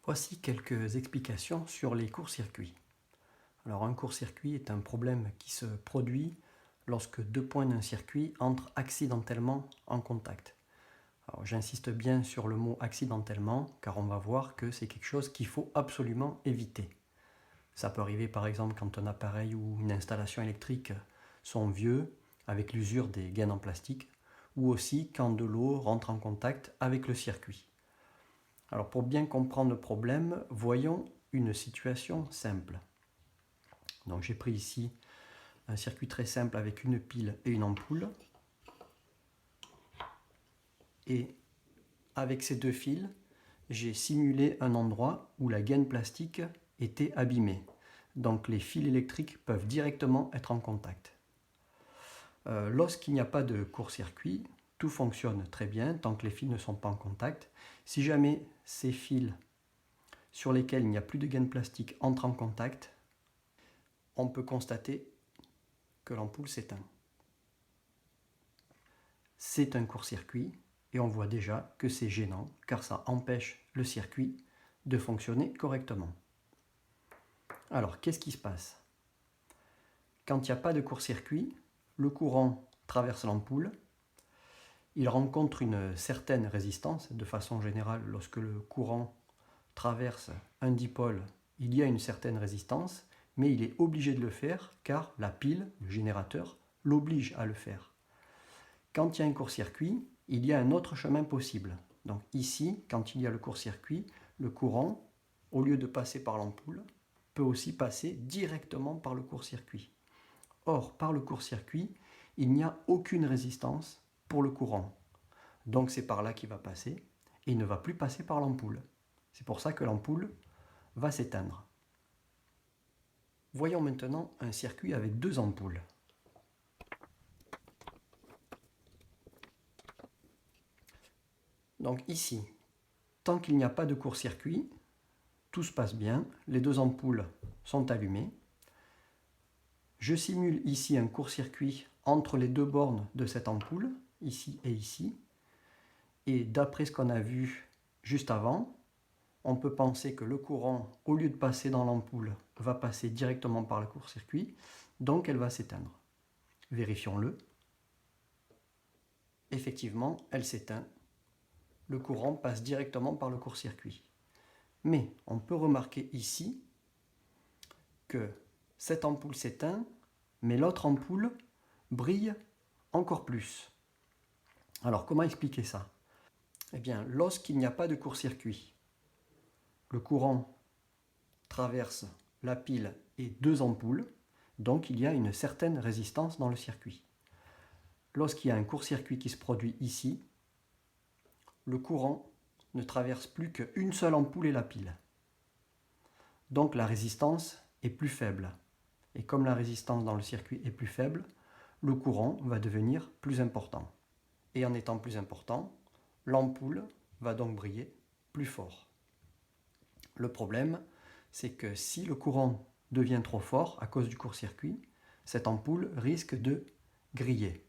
Voici quelques explications sur les courts-circuits. Alors un court-circuit est un problème qui se produit lorsque deux points d'un circuit entrent accidentellement en contact. Alors j'insiste bien sur le mot accidentellement car on va voir que c'est quelque chose qu'il faut absolument éviter. Ça peut arriver par exemple quand un appareil ou une installation électrique sont vieux avec l'usure des gaines en plastique ou aussi quand de l'eau rentre en contact avec le circuit. Alors pour bien comprendre le problème, voyons une situation simple. Donc j'ai pris ici un circuit très simple avec une pile et une ampoule. Et avec ces deux fils, j'ai simulé un endroit où la gaine plastique était abîmée. Donc les fils électriques peuvent directement être en contact. Lorsqu'il n'y a pas de court-circuit, tout fonctionne très bien tant que les fils ne sont pas en contact. Si jamais ces fils sur lesquels il n'y a plus de gaine plastique entrent en contact, on peut constater que l'ampoule s'éteint. C'est un court-circuit et on voit déjà que c'est gênant car ça empêche le circuit de fonctionner correctement. Alors, qu'est-ce qui se passe? Quand il n'y a pas de court-circuit, le courant traverse l'ampoule, il rencontre une certaine résistance. De façon générale, lorsque le courant traverse un dipôle, il y a une certaine résistance, mais il est obligé de le faire car la pile, le générateur, l'oblige à le faire. Quand il y a un court-circuit, il y a un autre chemin possible. Donc ici, quand il y a le court-circuit, le courant, au lieu de passer par l'ampoule, peut aussi passer directement par le court-circuit. Or, par le court-circuit, il n'y a aucune résistance pour le courant. Donc c'est par là qu'il va passer et il ne va plus passer par l'ampoule. C'est pour ça que l'ampoule va s'éteindre. Voyons maintenant un circuit avec deux ampoules. Donc ici, tant qu'il n'y a pas de court-circuit, tout se passe bien, les deux ampoules sont allumées. Je simule ici un court-circuit entre les deux bornes de cette ampoule, ici et ici. Et d'après ce qu'on a vu juste avant, on peut penser que le courant, au lieu de passer dans l'ampoule, va passer directement par le court-circuit, donc elle va s'éteindre. Vérifions-le. Effectivement, elle s'éteint. Le courant passe directement par le court-circuit. Mais on peut remarquer ici que cette ampoule s'éteint, mais l'autre ampoule brille encore plus. Alors comment expliquer ça? Eh bien, lorsqu'il n'y a pas de court-circuit, le courant traverse la pile et deux ampoules, donc il y a une certaine résistance dans le circuit. Lorsqu'il y a un court-circuit qui se produit ici, le courant ne traverse plus qu'une seule ampoule et la pile. Donc la résistance est plus faible. Et comme la résistance dans le circuit est plus faible, le courant va devenir plus important. Et en étant plus important, l'ampoule va donc briller plus fort. Le problème, c'est que si le courant devient trop fort à cause du court-circuit, cette ampoule risque de griller.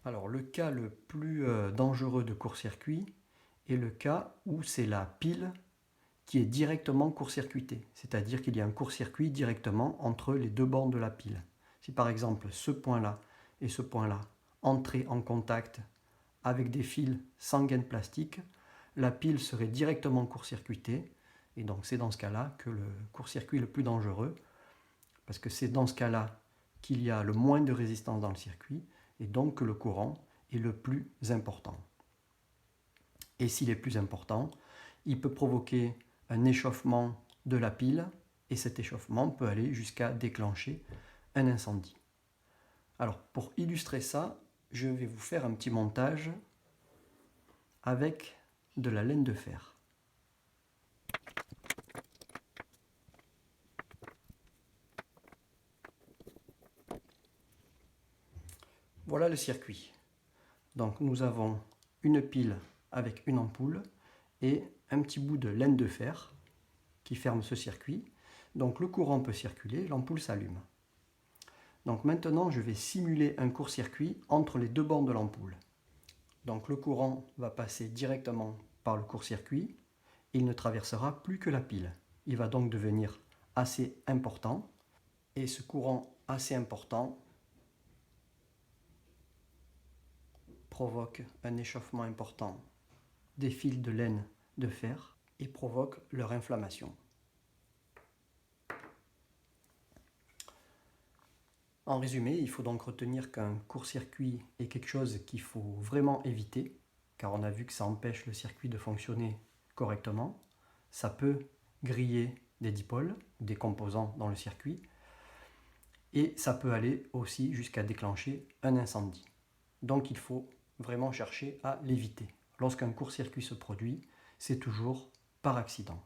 Alors le cas le plus dangereux de court-circuit est le cas où c'est la pile qui est directement court-circuitée, c'est-à-dire qu'il y a un court-circuit directement entre les deux bornes de la pile. Si par exemple ce point-là et ce point-là entraient en contact avec des fils sans gaine plastique, la pile serait directement court-circuitée, et donc c'est dans ce cas-là que le court-circuit est le plus dangereux, parce que c'est dans ce cas-là qu'il y a le moins de résistance dans le circuit, et donc que le courant est le plus important. Et s'il est plus important, il peut provoquer un échauffement de la pile, et cet échauffement peut aller jusqu'à déclencher un incendie. Alors pour illustrer ça, je vais vous faire un petit montage avec de la laine de fer. Voilà le circuit. Donc nous avons une pile avec une ampoule et un petit bout de laine de fer qui ferme ce circuit. Donc le courant peut circuler, l'ampoule s'allume. Donc maintenant je vais simuler un court-circuit entre les deux bornes de l'ampoule. Donc le courant va passer directement par le court-circuit, il ne traversera plus que la pile. Il va donc devenir assez important, et ce courant assez important provoque un échauffement important des fils de laine de fer et provoque leur inflammation. En résumé, il faut donc retenir qu'un court-circuit est quelque chose qu'il faut vraiment éviter, car on a vu que ça empêche le circuit de fonctionner correctement. Ça peut griller des dipôles, des composants dans le circuit, et ça peut aller aussi jusqu'à déclencher un incendie. Donc il faut vraiment chercher à l'éviter. Lorsqu'un court-circuit se produit, c'est toujours par accident.